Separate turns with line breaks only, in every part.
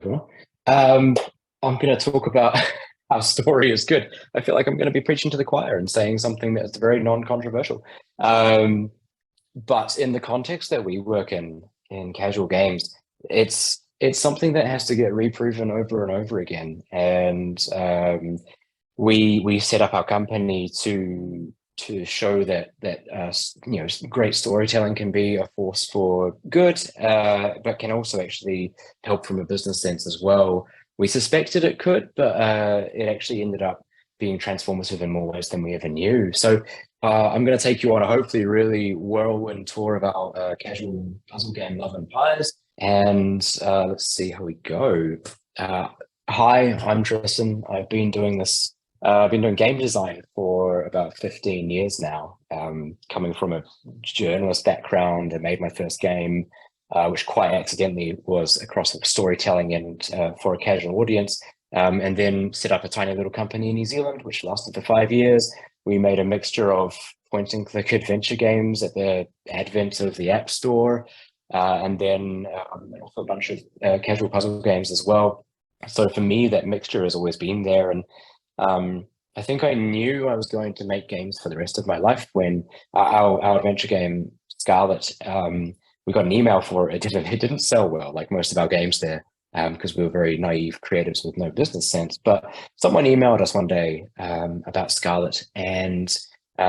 Sure. Um, I'm going to talk about how story is good. I feel like I'm going to be preaching to the choir and saying something that's very non-controversial. Um, but in the context that we work in casual games, it's something that has to get reproven over and over again. And we set up our company to show that great storytelling can be a force for good, but can also actually help from a business sense as well. We suspected it could, but it actually ended up being transformative in more ways than we ever knew. So I'm going to take you on a hopefully really whirlwind tour of our casual puzzle game Love and Pies, and let's see how we go. Uh, Hi, I'm Tristan. I've been doing game design for about 15 years now, coming from a journalist background. I made my first game, which quite accidentally was across storytelling and for a casual audience, and then set up a tiny little company in New Zealand, which lasted for 5 years. We made a mixture of point and click adventure games at the advent of the App Store, and then also a bunch of casual puzzle games as well. So for me, that mixture has always been there. And I think I knew I was going to make games for the rest of my life when our adventure game Scarlet, we got an email for it. It didn't sell well, like most of our games there, because we were very naive creatives with no business sense. But someone emailed us one day about Scarlet and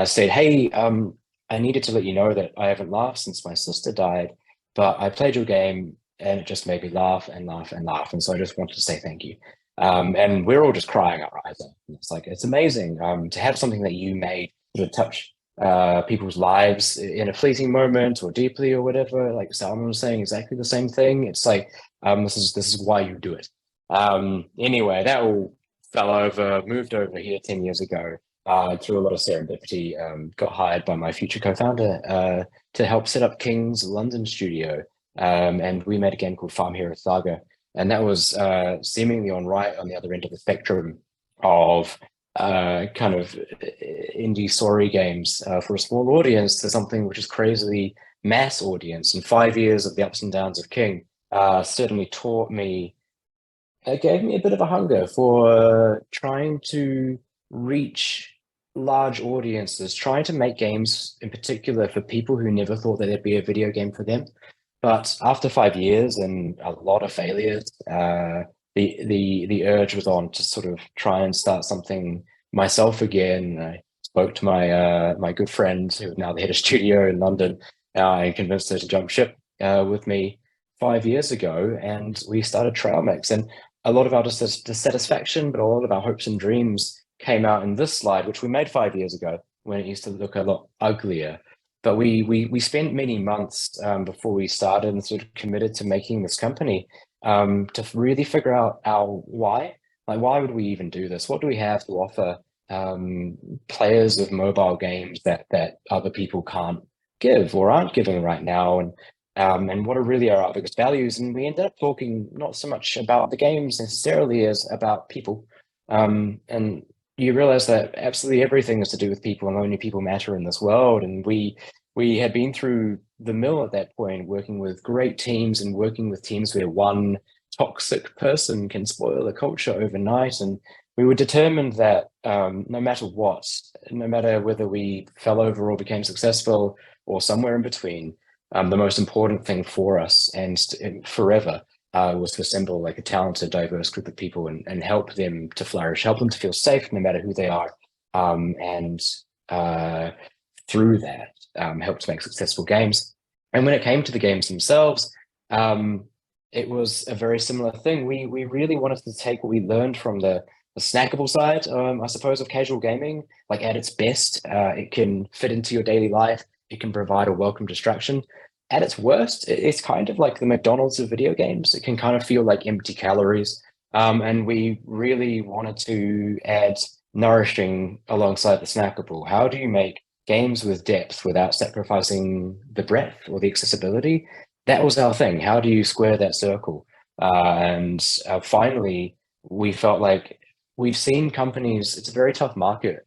said, "Hey, I needed to let you know that I haven't laughed since my sister died, but I played your game and it just made me laugh and laugh and laugh. And so I just wanted to say thank you." And we're all just crying our eyes out. It's like, it's amazing to have something that you made to touch people's lives in a fleeting moment or deeply or whatever. Like Salman was saying exactly the same thing. It's like, this is why you do it. Anyway, that all fell over, moved over here 10 years ago. Through a lot of serendipity, got hired by my future co-founder to help set up King's London studio. And we made a game called Farm Hero Saga. And that was seemingly on the other end of the spectrum of kind of indie story games for a small audience to something which is crazily mass audience. And 5 years of the ups and downs of King certainly taught me, it gave me a bit of a hunger for trying to reach large audiences, trying to make games in particular for people who never thought that there'd be a video game for them. But after 5 years and a lot of failures, the urge was on to sort of try and start something myself again. I spoke to my good friend, who is now the head of studio in London, and convinced her to jump ship with me 5 years ago, and we started Trailmix. And a lot of our dissatisfaction, but a lot of our hopes and dreams came out in this slide, which we made 5 years ago when it used to look a lot uglier. But we spent many months before we started and sort of committed to making this company to really figure out our why. Like, why would we even do this? What do we have to offer players of mobile games that other people can't give or aren't giving right now? And what are really our biggest values? And we ended up talking not so much about the games necessarily as about people. And you realize that absolutely everything is to do with people and only people matter in this world. And we had been through the mill at that point, working with great teams and working with teams where one toxic person can spoil a culture overnight. And we were determined that no matter what, no matter whether we fell over or became successful or somewhere in between, the most important thing for us and forever was to assemble like a talented, diverse group of people and help them to flourish, help them to feel safe no matter who they are. And through that, help to make successful games. And when it came to the games themselves, it was a very similar thing. We really wanted to take what we learned from the snackable side, I suppose, of casual gaming. Like, at its best, it can fit into your daily life. It can provide a welcome distraction. At its worst, it's kind of like the McDonald's of video games. It can kind of feel like empty calories. And we really wanted to add nourishing alongside the snackable. How do you make games with depth without sacrificing the breadth or the accessibility? That was our thing. How do you square that circle? And finally, we felt like we've seen companies, it's a very tough market,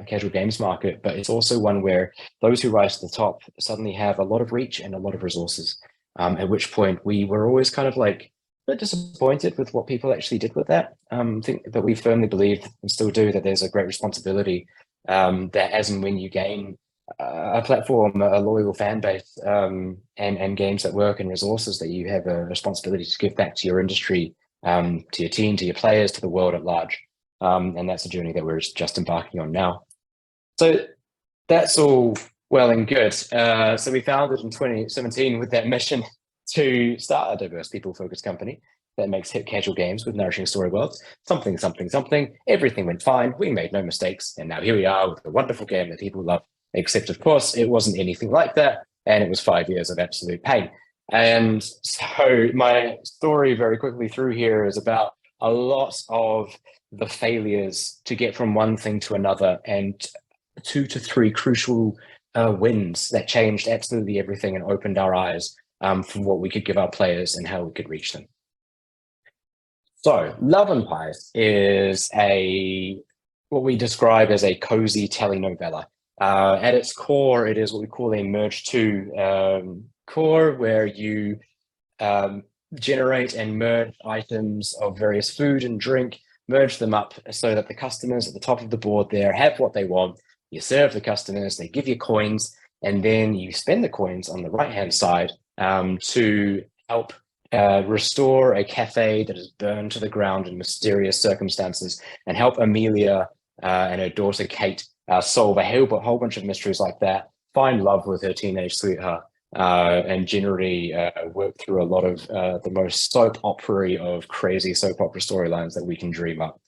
casual games market, but it's also one where those who rise to the top suddenly have a lot of reach and a lot of resources. At which point we were always kind of like bit disappointed with what people actually did with that. I think that we firmly believe and still do that there's a great responsibility that as and when you gain a platform, a loyal fan base, and games that work and resources, that you have a responsibility to give back to your industry, to your team, to your players, to the world at large. And that's a journey that we're just embarking on now. So that's all well and good. So we founded in 2017 with that mission to start a diverse, people-focused company that makes hit casual games with nourishing story worlds. Something, something, something. Everything went fine. We made no mistakes. And now here we are with a wonderful game that people love. Except, of course, it wasn't anything like that. And it was 5 years of absolute pain. And so my story very quickly through here is about a lot of the failures to get from one thing to another, and 2 to 3 crucial wins that changed absolutely everything and opened our eyes from what we could give our players and how we could reach them. So Love and Pies is what we describe as a cozy telenovela. At its core, it is what we call a merge to core, where you generate and merge items of various food and drink, merge them up so that the customers at the top of the board there have what they want. You serve the customers, they give you coins, and then you spend the coins on the right-hand side to help restore a cafe that is burned to the ground in mysterious circumstances, and help Amelia and her daughter Kate solve a whole bunch of mysteries like that, find love with her teenage sweetheart, and generally work through a lot of the most soap opera of crazy soap opera storylines that we can dream up.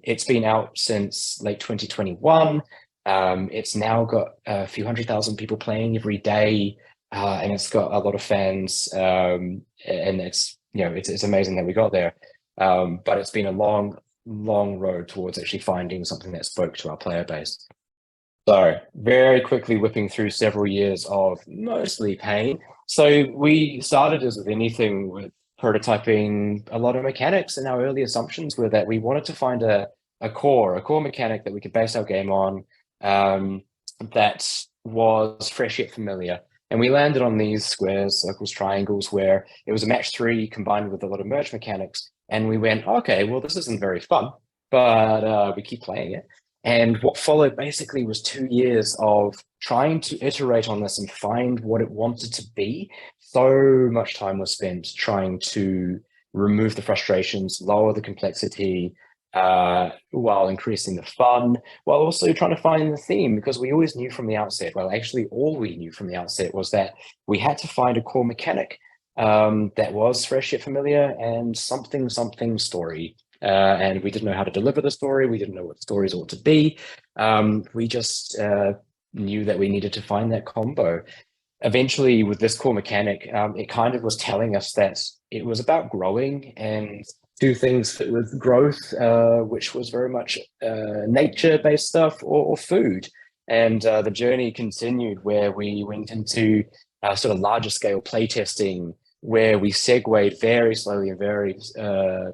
It's been out since late 2021. It's now got a few 100,000 people playing every day, and it's got a lot of fans. And it's amazing that we got there. But it's been a long road towards actually finding something that spoke to our player base. So very quickly whipping through several years of mostly pain. So we started, as with anything, with prototyping a lot of mechanics, and our early assumptions were that we wanted to find a core mechanic that we could base our game on, that was fresh yet familiar. And we landed on these squares, circles, triangles, where it was a match 3 combined with a lot of merge mechanics. And we went, okay, well, this isn't very fun, but we keep playing it. And what followed basically was 2 years of trying to iterate on this and find what it wanted to be. So much time was spent trying to remove the frustrations, lower the complexity, while increasing the fun, while also trying to find the theme, because we always knew from the outset, well, actually all we knew from the outset was that we had to find a core mechanic that was fresh yet familiar, and something story. And we didn't know how to deliver the story. We didn't know what stories ought to be. We just knew that we needed to find that combo. Eventually, with this core mechanic, it kind of was telling us that it was about growing, and 2 things fit with growth, which was very much nature-based stuff or food. And the journey continued, where we went into sort of larger scale playtesting, where we segued very slowly and very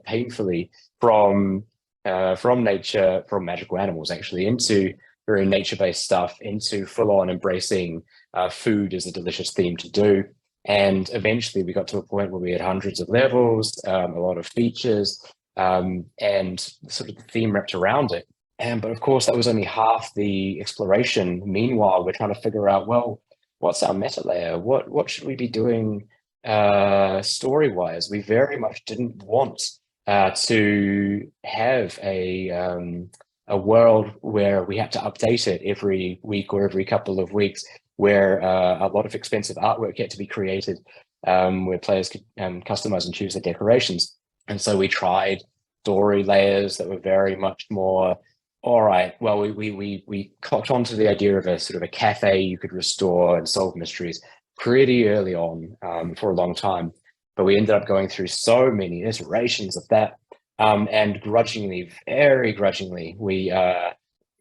painfully from nature, from magical animals actually, into very nature-based stuff, into full-on embracing food as a delicious theme to do. And eventually we got to a point where we had hundreds of levels, a lot of features, and sort of the theme wrapped around it. But of course, that was only half the exploration. Meanwhile, we're trying to figure out, well, what's our meta layer? What should we be doing story-wise? We very much didn't want to have a world where we had to update it every week or every couple of weeks, where a lot of expensive artwork had to be created, where players could customize and choose their decorations. And so we tried story layers that were very much more, all right, well, we clocked onto the idea of a sort of a cafe you could restore and solve mysteries pretty early on, for a long time. But we ended up going through so many iterations of that, and grudgingly, very grudgingly, we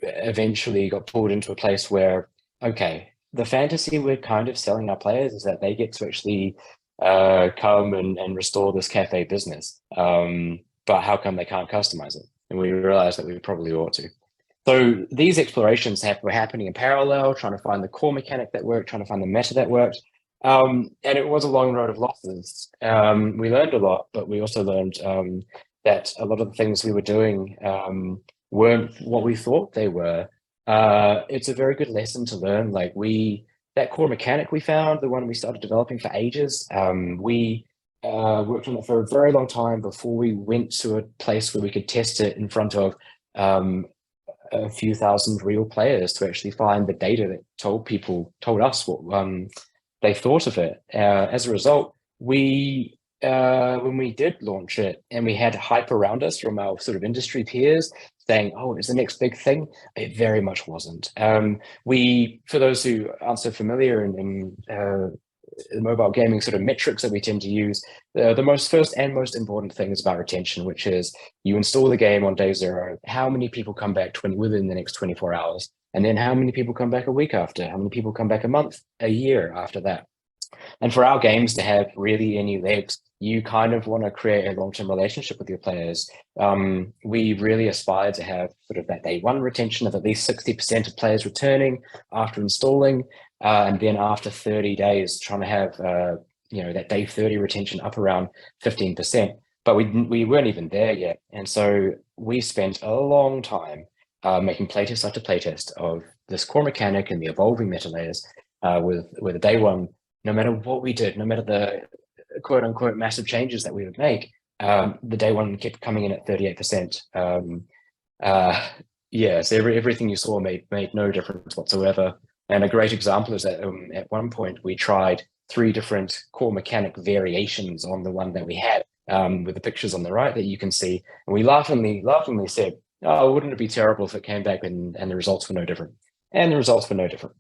eventually got pulled into a place where, okay, the fantasy we're kind of selling our players is that they get to actually come and restore this cafe business. But how come they can't customize it? And we realized that we probably ought to. So these explorations were happening in parallel, trying to find the core mechanic that worked, trying to find the meta that worked. And it was a long road of losses. We learned a lot, but we also learned that a lot of the things we were doing weren't what we thought they were. It's a very good lesson to learn. Like that core mechanic we found, the one we started developing for ages, we worked on it for a very long time before we went to a place where we could test it in front of um, a few thousand real players to actually find the data that told us what they thought of it. As a result, we when we did launch it and we had hype around us from our sort of industry peers saying, "Oh, it's the next big thing," it very much wasn't. For those who aren't so familiar in the mobile gaming sort of metrics that we tend to use, the most first and most important thing is about retention, which is you install the game on day zero, how many people come back within the next 24 hours, and then how many people come back a week after, how many people come back a month, a year after that. And for our games to have really any legs, you kind of want to create a long-term relationship with your players. We really aspire to have sort of that day one retention of at least 60% of players returning after installing, and then after 30 days, trying to have that day 30 retention up around 15%. But we weren't even there yet. And so we spent a long time making playtest after playtest of this core mechanic and the evolving meta layers with a day one, no matter what we did, no matter the quote unquote massive changes that we would make, the day one kept coming in at 38%. Yeah, so everything you saw made no difference whatsoever. And a great example is that at one point we tried 3 different core mechanic variations on the one that we had, with the pictures on the right that you can see. And we laughingly said, "Oh, wouldn't it be terrible if it came back and the results were no different?" And the results were no different.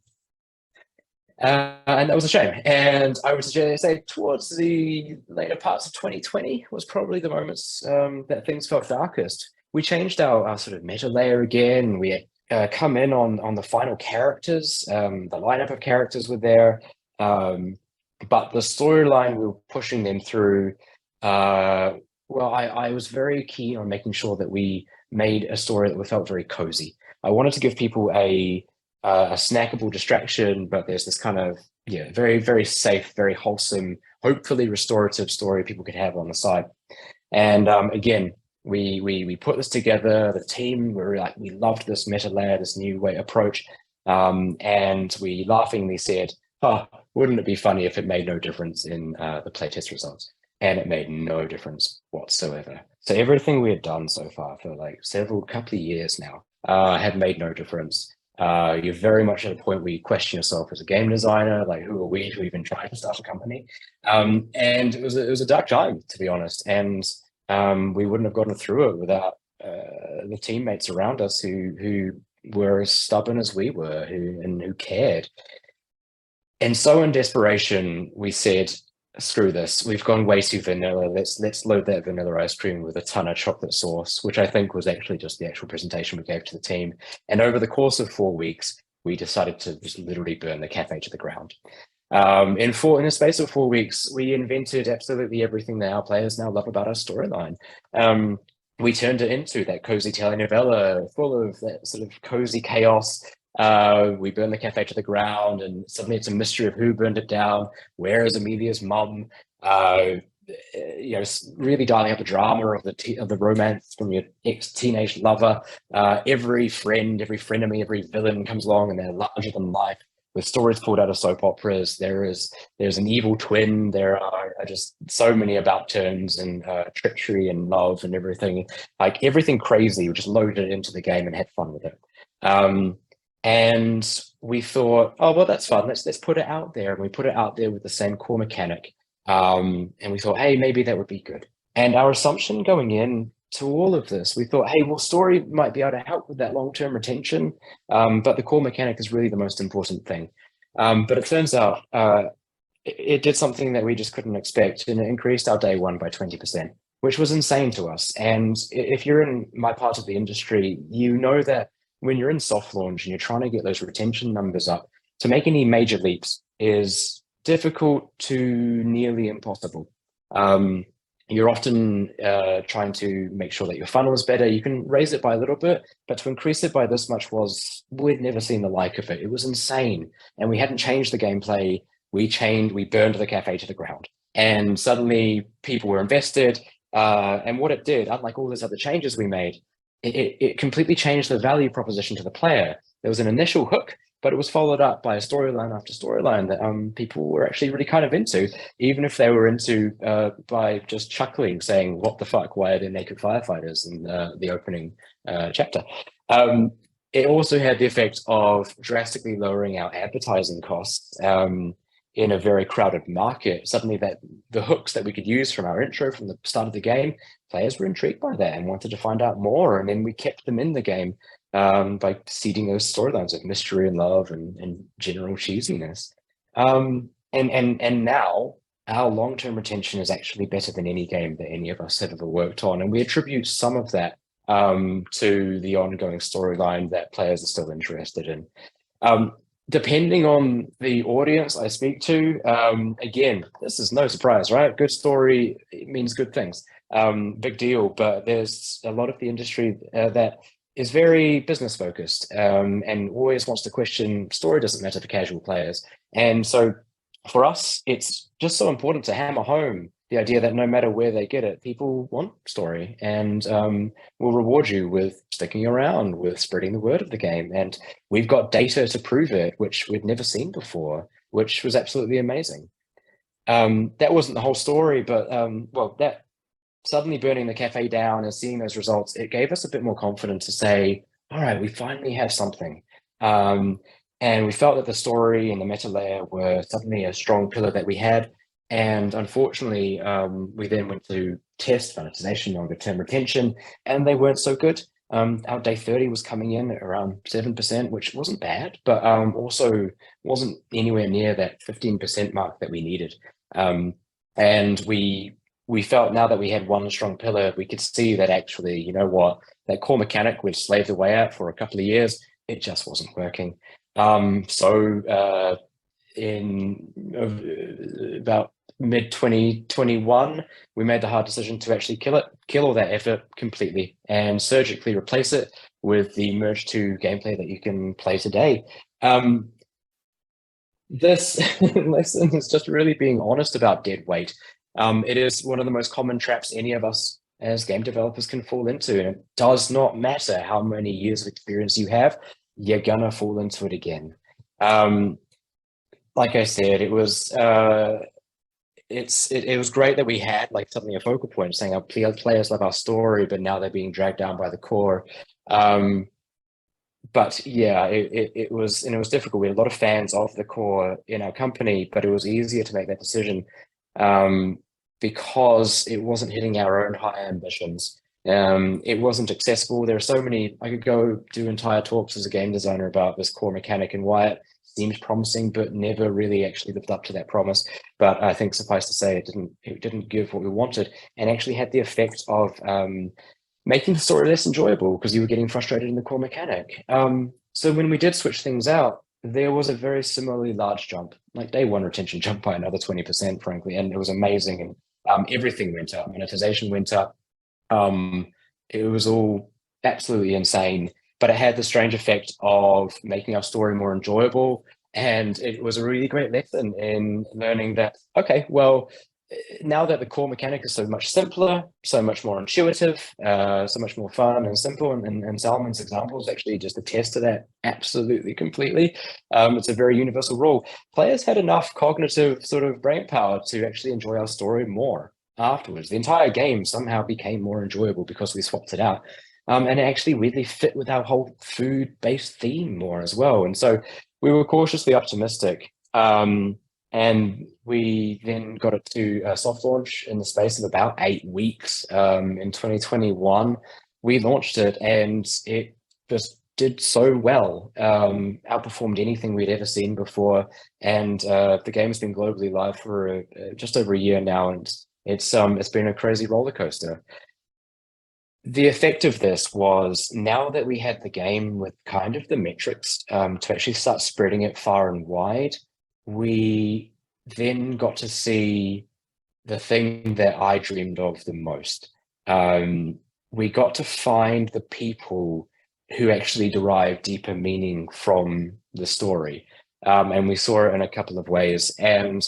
And that was a shame. And I would say towards the later parts of 2020 was probably the moments that things felt darkest. We changed our sort of meta layer again. We come in on the final characters. The lineup of characters were there. But the storyline we were pushing them through, well, I was very keen on making sure that we made a story that felt very cozy. I wanted to give people a snackable distraction, but there's this kind of very, very safe, very wholesome, hopefully restorative story people could have on the side. And again, we put this together. The team we loved this meta layer, this new way approach, and we laughingly said, "Oh, wouldn't it be funny if it made no difference in the playtest results?" And it made no difference whatsoever. So everything we had done so far for like couple of years now had made no difference. You're very much at a point where you question yourself as a game designer, like who are we to even try to start a company? And it was a dark time, to be honest. And we wouldn't have gotten through it without the teammates around us who were as stubborn as we were, who cared. And so in desperation, we said, "Screw this. We've gone way too vanilla. Let's load that vanilla ice cream with a ton of chocolate sauce," which I think was actually just the actual presentation we gave to the team. And over the course of 4 weeks, we decided to just literally burn the cafe to the ground. In a space of 4 weeks, we invented absolutely everything that our players now love about our storyline. We turned it into that cozy telenovela full of that sort of cozy chaos. We burned the cafe to the ground, and suddenly it's a mystery of who burned it down. Where is Amelia's mum? Really dialing up the drama of the romance from your ex-teenage lover. Every frenemy, every villain comes along, and they're larger than life, with stories pulled out of soap operas. There's an evil twin. There are just so many about turns and treachery and love and everything. Like everything crazy, we just loaded it into the game and had fun with it. And we thought, "Oh, well, that's fun. Let's put it out there." And we put it out there with the same core mechanic. And we thought, hey, maybe that would be good. And our assumption going in to all of this, we thought, hey, well, story might be able to help with that long-term retention, but the core mechanic is really the most important thing. But it turns out it did something that we just couldn't expect, and it increased our day one by 20%, which was insane to us. And if you're in my part of the industry, you know that when you're in soft launch and you're trying to get those retention numbers up, to make any major leaps is difficult to nearly impossible. You're often trying to make sure that your funnel is better. You can raise it by a little bit, but to increase it by this much we'd never seen the like of it. It was insane. And we hadn't changed the gameplay. we burned the cafe to the ground. And suddenly people were invested. And what it did, unlike all those other changes we made, it completely changed the value proposition to the player. There was an initial hook, but it was followed up by a storyline after storyline that people were actually really kind of into, even if they were into by just chuckling, saying, "What the fuck? Why are there naked firefighters?" in the opening chapter. It also had the effect of drastically lowering our advertising costs in a very crowded market. Suddenly, that the hooks that we could use from our intro from the start of the game, players were intrigued by that and wanted to find out more, and then we kept them in the game by seeding those storylines of mystery and love and general cheesiness. And now our long-term retention is actually better than any game that any of us have ever worked on, and we attribute some of that to the ongoing storyline that players are still interested in. Depending on the audience I speak to, again, this is no surprise, right? Good story means good things. Big deal, but there's a lot of the industry that is very business focused and always wants to question story doesn't matter for casual players. And so for us, it's just so important to hammer home the idea that no matter where they get it, people want story, and will reward you with sticking around, with spreading the word of the game. And we've got data to prove it, which we'd never seen before, which was absolutely amazing. That wasn't the whole story, but well, that suddenly burning the cafe down and seeing those results, it gave us a bit more confidence to say, all right, we finally have something. And we felt that the story and the meta layer were suddenly a strong pillar that we had. And unfortunately, we then went to test monetization, longer term retention, and they weren't so good. Our day 30 was coming in at around 7%, which wasn't bad, but also wasn't anywhere near that 15% mark that we needed. And we felt now that we had one strong pillar, we could see that actually, you know what, that core mechanic we'd slaved away at for a couple of years, it just wasn't working. So in about mid 2021, we made the hard decision to actually kill all that effort completely and surgically replace it with the Merge 2 gameplay that you can play today. This lesson is just really being honest about dead weight. It is one of the most common traps any of us as game developers can fall into, and it does not matter how many years of experience you have, you're gonna fall into it again. Like I said, it was it was great that we had like suddenly a focal point saying our players love our story, but now they're being dragged down by the core. But yeah, it was, and it was difficult. We had a lot of fans of the core in our company, but it was easier to make that decision because it wasn't hitting our own high ambitions. It wasn't accessible. There are so many, I could go do entire talks as a game designer about this core mechanic and why it seemed promising, but never really actually lived up to that promise. But I think suffice to say, it didn't give what we wanted, and actually had the effect of making the story less enjoyable because you were getting frustrated in the core mechanic. So when we did switch things out, there was a very similarly large jump, like day one retention jumped by another 20%, frankly, and it was amazing. And everything went up, monetization went up. It was all absolutely insane, but it had the strange effect of making our story more enjoyable. And it was a really great lesson in learning that, okay, well, now that the core mechanic is so much simpler, so much more intuitive, so much more fun and simple, and Salman's example is actually just a test to that absolutely completely. It's a very universal rule. Players had enough cognitive sort of brain power to actually enjoy our story more afterwards. The entire game somehow became more enjoyable because we swapped it out. And it actually weirdly fit with our whole food-based theme more as well. And so we were cautiously optimistic. And we then got it to a soft launch in the space of about 8 weeks. In 2021, we launched it and it just did so well, outperformed anything we'd ever seen before. And the game has been globally live for just over a year now, and it's been a crazy roller coaster. The effect of this was, now that we had the game with kind of the metrics to actually start spreading it far and wide, we then got to see the thing that I dreamed of the most. We got to find the people who actually derive deeper meaning from the story. and we saw it in a couple of ways. And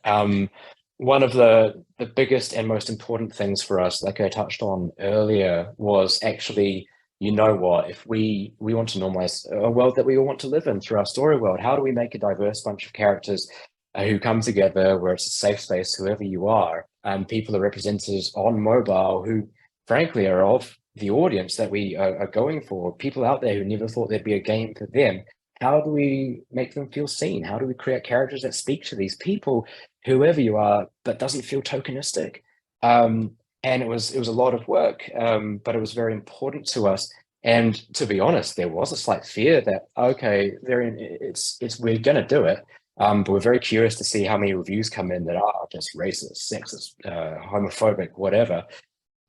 um, one of the biggest and most important things for us, like I touched on earlier, was actually, you know what, if we want to normalize a world that we all want to live in through our story world, how do we make a diverse bunch of characters who come together where it's a safe space, whoever you are, and people are represented on mobile who, frankly, are of the audience that we are going for, people out there who never thought there'd be a game for them. How do we make them feel seen? How do we create characters that speak to these people, whoever you are, but doesn't feel tokenistic? And it was a lot of work, but it was very important to us. And to be honest, there was a slight fear that okay, it's we're going to do it, but we're very curious to see how many reviews come in that are just racist, sexist, homophobic, whatever.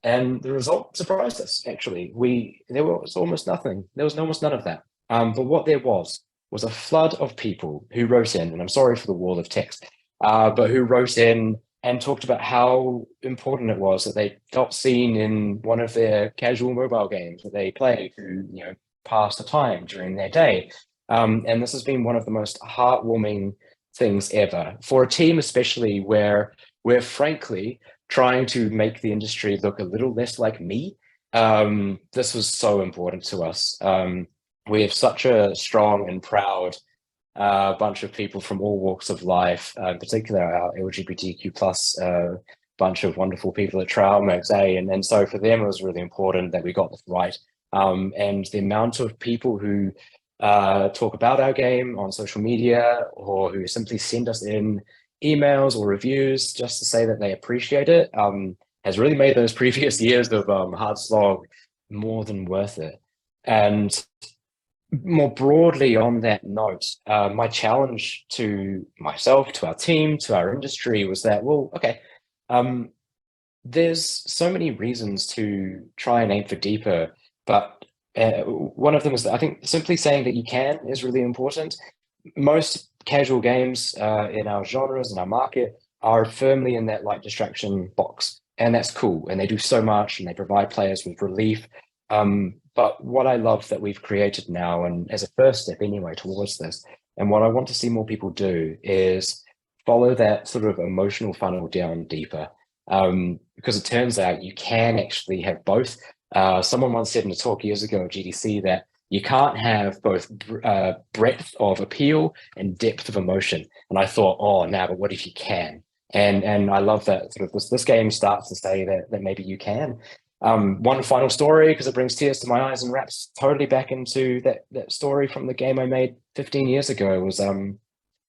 And the result surprised us, actually. There was almost nothing. There was almost none of that. But what there was a flood of people who wrote in, and I'm sorry for the wall of text, but who wrote in and talked about how important it was that they felt seen in one of their casual mobile games that they play to, pass the time during their day. And this has been one of the most heartwarming things ever for a team, especially where we're frankly trying to make the industry look a little less like me. This was so important to us. We have such a strong and proud bunch of people from all walks of life, in particular our LGBTQ plus bunch of wonderful people at Trailmix, and so for them it was really important that we got this right. And the amount of people who talk about our game on social media or who simply send us in emails or reviews just to say that they appreciate it has really made those previous years of hard slog more than worth it. And more broadly on that note, my challenge to myself, to our team, to our industry was that, well, okay, there's so many reasons to try and aim for deeper, but one of them is that I think simply saying that you can is really important. Most casual games in our genres and our market are firmly in that light distraction box, and that's cool. And they do so much, and they provide players with relief. But what I love that we've created now, and as a first step anyway towards this, and what I want to see more people do is follow that sort of emotional funnel down deeper. Because it turns out you can actually have both. Someone once said in a talk years ago at GDC that you can't have both breadth of appeal and depth of emotion. And I thought, oh, now, but what if you can? And I love that sort of this game starts to say that maybe you can. One final story, because it brings tears to my eyes and wraps totally back into that story from the game I made 15 years ago, was someone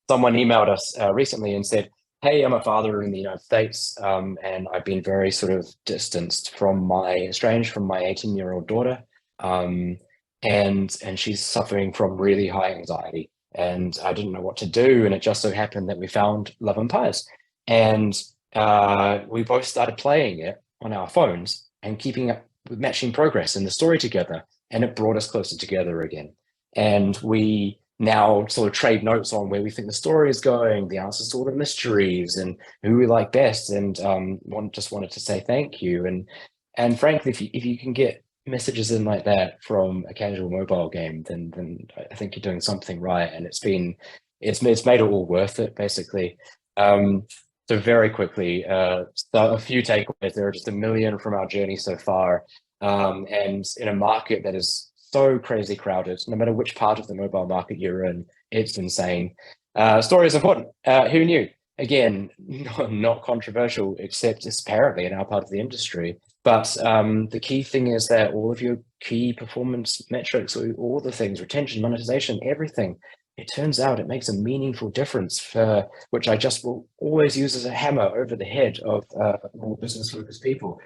emailed us recently and said, hey, I'm a father in the United States, and I've been very sort of estranged from my 18-year-old daughter. And she's suffering from really high anxiety, and I didn't know what to do. And it just so happened that we found Love and Pies, and we both started playing it on our phones and keeping up with matching progress in the story together. And it brought us closer together again. And we now sort of trade notes on where we think the story is going, the answers to all the mysteries, and who we like best. And just wanted to say thank you. And frankly, if you can get messages in like that from a casual mobile game, then I think you're doing something right. And it's made it all worth it, basically. So very quickly, so a few takeaways. There are just a million from our journey so far. And in a market that is so crazy crowded, no matter which part of the mobile market you're in, it's insane. Story is important. Who knew? Again, not controversial, except it's apparently in our part of the industry. But the key thing is that all of your key performance metrics, all the things, retention, monetization, everything, it turns out it makes a meaningful difference, for which I just will always use as a hammer over the head of more business-focused people.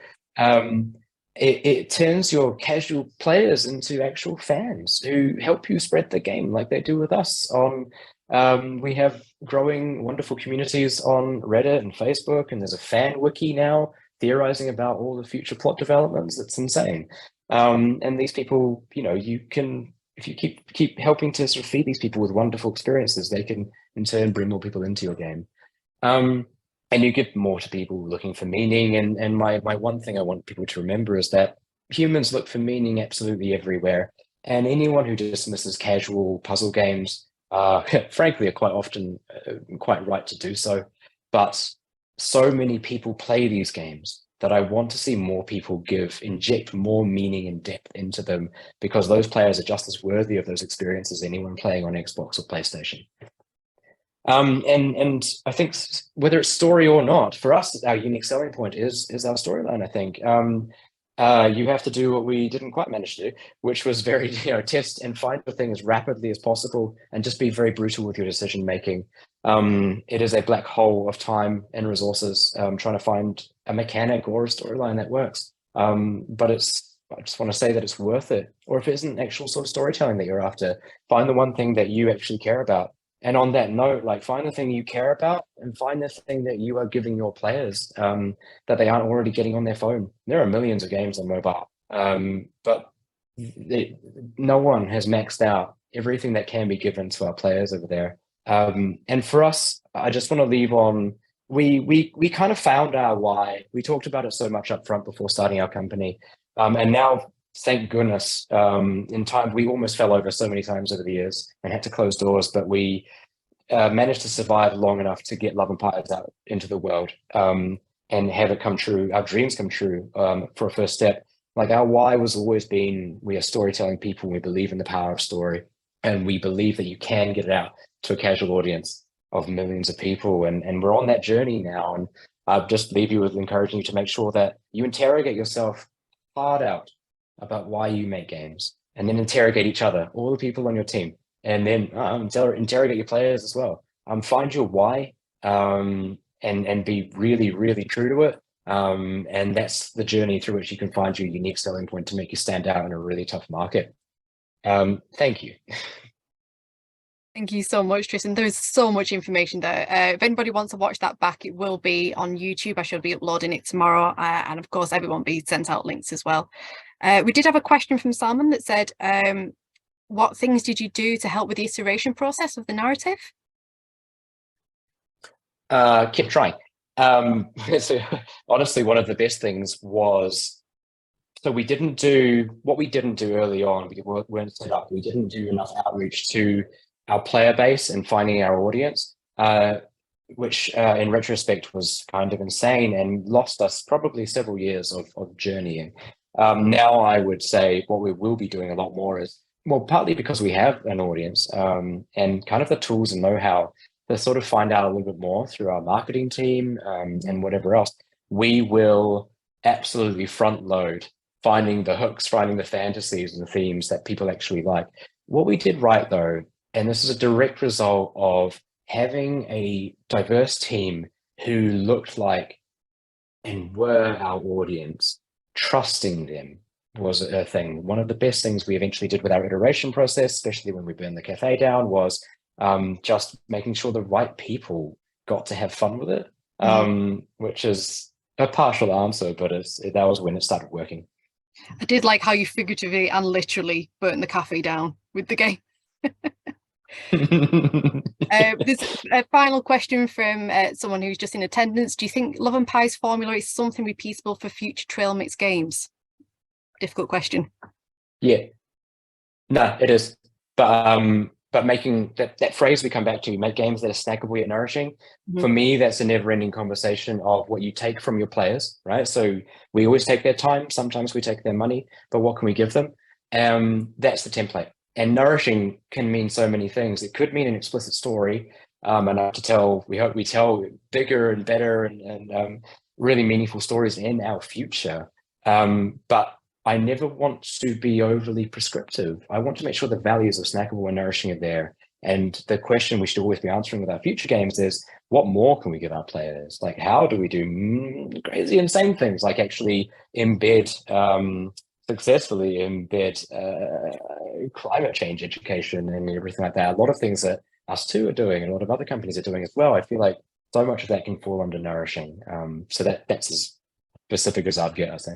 It turns your casual players into actual fans who help you spread the game like they do with us. We have growing, wonderful communities on Reddit and Facebook, and there's a fan wiki now theorizing about all the future plot developments. It's insane. And these people, you can, if you keep helping to sort of feed these people with wonderful experiences, they can in turn bring more people into your game. And you give more to people looking for meaning. And my one thing I want people to remember is that humans look for meaning absolutely everywhere. And anyone who dismisses casual puzzle games frankly, are quite often quite right to do so. But so many people play these games that I want to see more people inject more meaning and depth into them, because those players are just as worthy of those experiences as anyone playing on Xbox or PlayStation. And I think whether it's story or not, for us, our unique selling point is our storyline. I think you have to do what we didn't quite manage to do, which was very test and find the thing as rapidly as possible, and just be very brutal with your decision making. It is a black hole of time and resources trying to find a mechanic or a storyline that works. But I just want to say that it's worth it. Or if it isn't actual sort of storytelling that you're after, find the one thing that you actually care about. And on that note, like, find the thing you care about and find the thing that you are giving your players that they aren't already getting on their phone. There are millions of games on mobile, but no one has maxed out everything that can be given to our players over there. And for us, I just want to leave on, we kind of found our why. We talked about it so much up front before starting our company. And now, thank goodness, in time, we almost fell over so many times over the years and had to close doors, but we managed to survive long enough to get Love Empires out into the world and have it come true, our dreams come true for a first step. Like, our why was always been, we are storytelling people. We believe in the power of story, and we believe that you can get it out to a casual audience of millions of people. And we're on that journey now. And I'll just leave you with encouraging you to make sure that you interrogate yourself hard out about why you make games, and then interrogate each other, all the people on your team, and then interrogate your players as well. Find your why and be really, really true to it. And that's the journey through which you can find your unique selling point to make you stand out in a really tough market. Thank you.
Thank you so much, Tristan. There is so much information there. If anybody wants to watch that back, it will be on YouTube. I should be uploading it tomorrow. And of course, everyone will be sent out links as well. We did have a question from Salman that said, what things did you do to help with the iteration process of the narrative?
Keep trying. So honestly, one of the best things was, so we didn't do what we didn't do early on. We weren't set up. We didn't do enough outreach to our player base and finding our audience, which in retrospect was kind of insane and lost us probably several years of journeying. Now I would say what we will be doing a lot more is, well, partly because we have an audience and kind of the tools and know-how to sort of find out a little bit more through our marketing team and whatever else. We will absolutely front load finding the hooks, finding the fantasies and the themes that people actually like. What we did right, though, and this is a direct result of having a diverse team who looked like and were our audience, trusting them was a thing. One of the best things we eventually did with our iteration process, especially when we burned the cafe down, was just making sure the right people got to have fun with it, which is a partial answer, but that was when it started working.
I did like how you figuratively and literally burnt the cafe down with the game. There's a final question from someone who's just in attendance. Do you think Love and Pie's formula is something repeatable for future Trailmix games? Difficult question.
Yeah, no, it is. But making that phrase we come back to, make games that are snackable yet nourishing. For me, that's a never-ending conversation of what you take from your players, right? So we always take their time. Sometimes we take their money, but what can we give them? That's the template. And nourishing can mean so many things. It could mean an explicit story, and to tell. We hope we tell bigger and better and really meaningful stories in our future. But I never want to be overly prescriptive. I want to make sure the values of snackable and nourishing are there. And the question we should always be answering with our future games is, what more can we give our players? Like, how do we do crazy, insane things, like actually successfully embed climate change education and everything like that? A lot of things that us two are doing and a lot of other companies are doing as well. I feel like so much of that can fall under nourishing. So that's as specific as I'd get, I say.